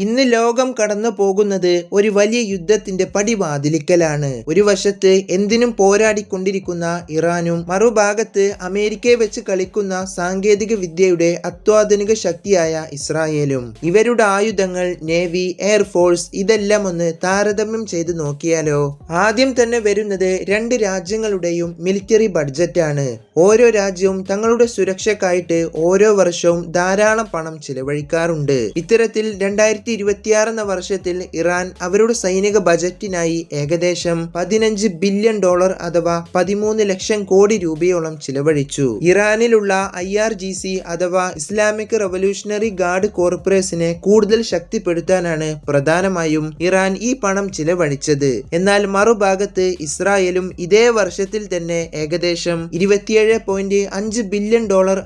ഇന്ന് ലോകം കടന്നു പോകുന്നത് ഒരു വലിയ യുദ്ധത്തിന്റെ പടിവാതിലിക്കലാണ്. ഒരു വശത്ത് എന്തിനും പോരാടിക്കൊണ്ടിരിക്കുന്ന ഇറാനും മറുഭാഗത്ത് അമേരിക്കയെ വെച്ച് കളിക്കുന്ന സാങ്കേതിക വിദ്യയുടെ അത്യാധുനിക ശക്തിയായ ഇസ്രായേലും. ഇവരുടെ ആയുധങ്ങൾ, നേവി, എയർഫോഴ്സ് ഇതെല്ലാം ഒന്ന് താരതമ്യം ചെയ്ത് നോക്കിയാലോ? ആദ്യം തന്നെ വരുന്നത് രണ്ട് രാജ്യങ്ങളുടെയും മിലിറ്ററി ബഡ്ജറ്റാണ്. ഓരോ രാജ്യവും തങ്ങളുടെ സുരക്ഷയ്ക്കായിട്ട് ഓരോ വർഷവും ധാരാളം പണം ചിലവഴിക്കാറുണ്ട്. ഇത്തരത്തിൽ 2026 എന്ന വർഷത്തിൽ ഇറാൻ അവരുടെ സൈനിക ബജറ്റിനായി ഏകദേശം $15 ബില്യൺ അഥവാ 13 ലക്ഷം കോടി രൂപയോളം ചിലവഴിച്ചു. ഇറാനിലുള്ള IRGC അഥവാ ഇസ്ലാമിക് റവല്യൂഷണറി ഗാർഡ് കോർപ്പറേഷനെ കൂടുതൽ ശക്തിപ്പെടുത്താനാണ് പ്രധാനമായും ഇറാൻ ഈ പണം ചിലവഴിച്ചത്. എന്നാൽ മറുഭാഗത്ത് ഇസ്രായേലും ഇതേ വർഷത്തിൽ തന്നെ ഏകദേശം $27.5 ബില്യൺ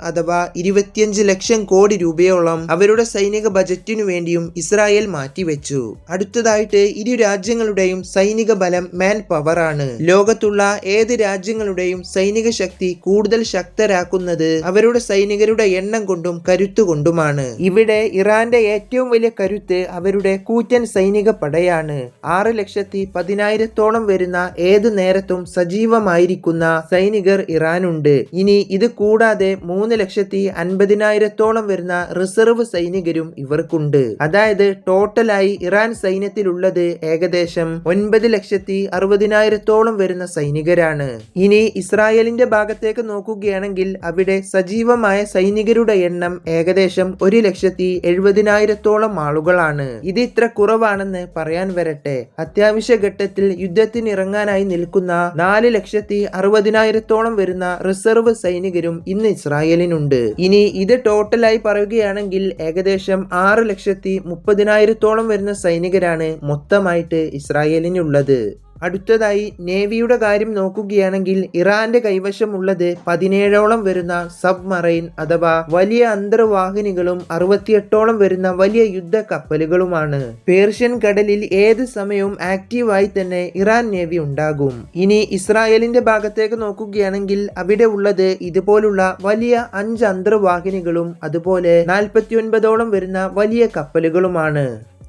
അഥവാ 25 ലക്ഷം കോടി രൂപയോളം അവരുടെ സൈനിക ബജറ്റിനു വേണ്ടിയും ഇസ്രായേൽ മാറ്റിവെച്ചു. അടുത്തതായിട്ട് ഇരു രാജ്യങ്ങളുടെയും സൈനിക ബലം മാൻ പവർ ആണ്. ലോകത്തുള്ള ഏത് രാജ്യങ്ങളുടെയും സൈനിക ശക്തി കൂടുതൽ ശക്തരാക്കുന്നത് അവരുടെ സൈനികരുടെ എണ്ണം കൊണ്ടും കരുത്തുകൊണ്ടുമാണ്. ഇവിടെ ഇറാന്റെ ഏറ്റവും വലിയ കരുത്ത് അവരുടെ കൂറ്റൻ സൈനിക പടയാണ്. 6,10,000 വരുന്ന ഏതു നേരത്തും സജീവമായിരിക്കുന്ന സൈനികർ ഇറാനുണ്ട്. ഇനി ഇത് കൂടാതെ 3,50,000 വരുന്ന റിസർവ് സൈനികരും ഇവർക്കുണ്ട്. അതായത് ടോട്ടലായി ഇറാൻ സൈന്യത്തിലുള്ളത് ഏകദേശം 9,60,000 വരുന്ന സൈനികരാണ്. ഇനി ഇസ്രായേലിന്റെ ഭാഗത്തേക്ക് നോക്കുകയാണെങ്കിൽ അവിടെ സജീവമായ സൈനികരുടെ എണ്ണം ഏകദേശം 1,70,000 ആളുകളാണ്. ഇത് ഇത്ര കുറവാണെന്ന് പറയാൻ വരട്ടെ, അത്യാവശ്യ ഘട്ടത്തിൽ യുദ്ധത്തിനിറങ്ങാനായി നിൽക്കുന്ന 4,60,000 വരുന്ന റിസർവ് സൈനികരും ഇന്ന് ഇസ്രായേലിനുണ്ട്. ഇനി ഇത് ടോട്ടലായി പറയുകയാണെങ്കിൽ ഏകദേശം 6,30,000 വരുന്ന സൈനികരാണ് മൊത്തമായിട്ട് ഇസ്രായേലിനുള്ളത്. അടുത്തതായി നേവിയുടെ കാര്യം നോക്കുകയാണെങ്കിൽ ഇറാന്റെ കൈവശമുള്ളത് 17 വരുന്ന സബ്മറൈൻ അഥവാ വലിയ അന്തർവാഹിനികളും 68 വരുന്ന വലിയ യുദ്ധ കപ്പലുകളുമാണ്. പേർഷ്യൻ കടലിൽ ഏത് സമയവും ആക്റ്റീവായി തന്നെ ഇറാൻ നേവി ഉണ്ടാകും. ഇനി ഇസ്രായേലിന്റെ ഭാഗത്തേക്ക് നോക്കുകയാണെങ്കിൽ അവിടെ ഉള്ളത് ഇതുപോലുള്ള വലിയ 5 അന്തർവാഹിനികളും അതുപോലെ 49 വരുന്ന വലിയ കപ്പലുകളുമാണ്.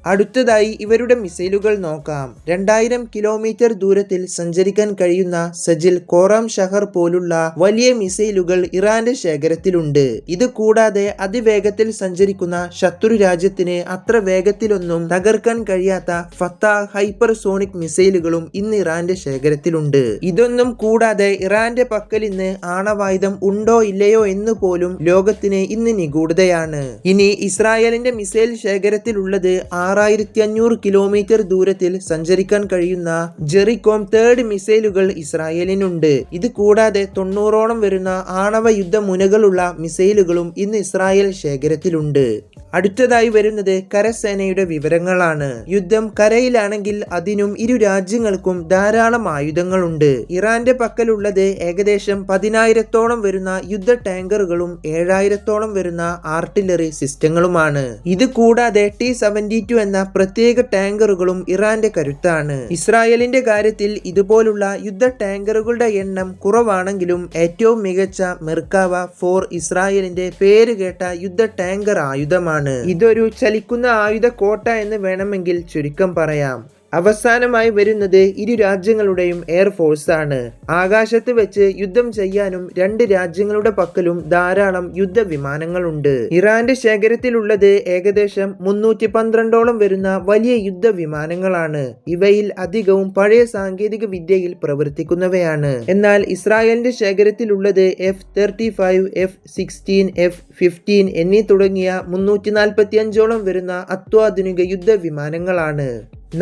അടുത്തതായി ഇവരുടെ മിസൈലുകൾ നോക്കാം. 2000 കിലോമീറ്റർ ദൂരത്തിൽ സഞ്ചരിക്കാൻ കഴിയുന്ന സജിൽ, കോറാം ഷഹർ പോലുള്ള വലിയ മിസൈലുകൾ ഇറാന്റെ ശേഖരത്തിലുണ്ട്. ഇത് കൂടാതെ അതിവേഗത്തിൽ സഞ്ചരിക്കുന്ന ശത്രു രാജ്യത്തിന് അത്ര വേഗത്തിലൊന്നും തകർക്കാൻ കഴിയാത്ത ഫത്താഹ് ഹൈപ്പർസോണിക് മിസൈലുകളും ഇന്ന് ഇറാന്റെ ശേഖരത്തിലുണ്ട്. ഇതൊന്നും കൂടാതെ ഇറാന്റെ പക്കൽ ഇന്ന് ആണവായുധം ഉണ്ടോ ഇല്ലയോ എന്ന് പോലും ലോകത്തിന് ഇന്ന് നിഗൂഢതയാണ്. ഇനി ഇസ്രായേലിന്റെ മിസൈൽ ശേഖരത്തിലുള്ളത് 6,500 കിലോമീറ്റർ ദൂരത്തിൽ സഞ്ചരിക്കാൻ കഴിയുന്ന ജെറികോം 3 മിസൈലുകൾ ഇസ്രായേലിനുണ്ട്. ഇത് കൂടാതെ 90 വരുന്ന ആണവ യുദ്ധ മുനകളുള്ള മിസൈലുകളും ഇന്ന് ഇസ്രായേൽ ശേഖരത്തിലുണ്ട്. അടുത്തതായി വരുന്നത് കരസേനയുടെ വിവരങ്ങളാണ്. യുദ്ധം കരയിലാണെങ്കിൽ അതിനും ഇരു രാജ്യങ്ങൾക്കും ധാരാളം ആയുധങ്ങളുണ്ട്. ഇറാന്റെ പക്കലുള്ളത് ഏകദേശം 10,000 വരുന്ന യുദ്ധ ടാങ്കറുകളും 7,000 വരുന്ന ആർട്ടിലറി സിസ്റ്റങ്ങളുമാണ്. ഇത് കൂടാതെ T-72 എന്ന പ്രത്യേക ടാങ്കറുകളും ഇറാന്റെ കരുത്താണ്. ഇസ്രായേലിന്റെ കാര്യത്തിൽ ഇതുപോലുള്ള യുദ്ധ ടാങ്കറുകളുടെ എണ്ണം കുറവാണെങ്കിലും ഏറ്റവും മികച്ച മെർക്കാവ 4 ഇസ്രായേലിന്റെ പേര് കേട്ട യുദ്ധ ടാങ്കർ ആയുധമാണ്. ഇതൊരു ചലിക്കുന്ന ആയുധ കോട്ട എന്ന് വേണമെങ്കിൽ ചുരുക്കം പറയാം. അവസാനമായി വരുന്നത് ഇരു രാജ്യങ്ങളുടെയും എയർഫോഴ്സ് ആണ്. ആകാശത്ത് വെച്ച് യുദ്ധം ചെയ്യാനും രണ്ട് രാജ്യങ്ങളുടെ പക്കലും ധാരാളം യുദ്ധവിമാനങ്ങളുണ്ട്. ഇറാന്റെ ശേഖരത്തിലുള്ളത് ഏകദേശം 312 വരുന്ന വലിയ യുദ്ധവിമാനങ്ങളാണ്. ഇവയിൽ അധികവും പഴയ സാങ്കേതിക വിദ്യയിൽ പ്രവർത്തിക്കുന്നവയാണ്. എന്നാൽ ഇസ്രായേലിന്റെ ശേഖരത്തിലുള്ളത് F-35, F-16, F-15 എന്നീ തുടങ്ങിയ 345 വരുന്ന അത്യാധുനിക യുദ്ധവിമാനങ്ങളാണ്.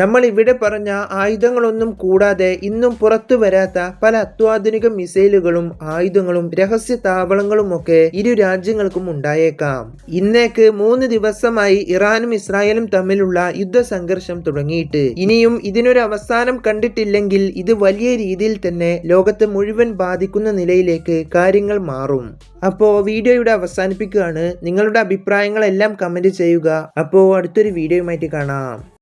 നമ്മൾ ഇവിടെ പറഞ്ഞ ആയുധങ്ങളൊന്നും കൂടാതെ ഇന്നും പുറത്തു വരാത്ത പല അത്യാധുനിക മിസൈലുകളും ആയുധങ്ങളും രഹസ്യ താവളങ്ങളുമൊക്കെ ഇരു രാജ്യങ്ങൾക്കും ഉണ്ടായേക്കാം. ഇന്നേക്ക് 3 ദിവസമായി ഇറാനും ഇസ്രായേലും തമ്മിലുള്ള യുദ്ധ സംഘർഷം തുടങ്ങിയിട്ട് ഇനിയും ഇതിനൊരു അവസാനം കണ്ടിട്ടില്ലെങ്കിൽ ഇത് വലിയ രീതിയിൽ തന്നെ ലോകത്തെ മുഴുവൻ ബാധിക്കുന്ന നിലയിലേക്ക് കാര്യങ്ങൾ മാറും. അപ്പോൾ വീഡിയോ ഇവിടെ അവസാനിപ്പിക്കുകയാണ്. നിങ്ങളുടെ അഭിപ്രായങ്ങളെല്ലാം കമന്റ് ചെയ്യുക. അപ്പോൾ അടുത്തൊരു വീഡിയോയുമായിട്ട് കാണാം.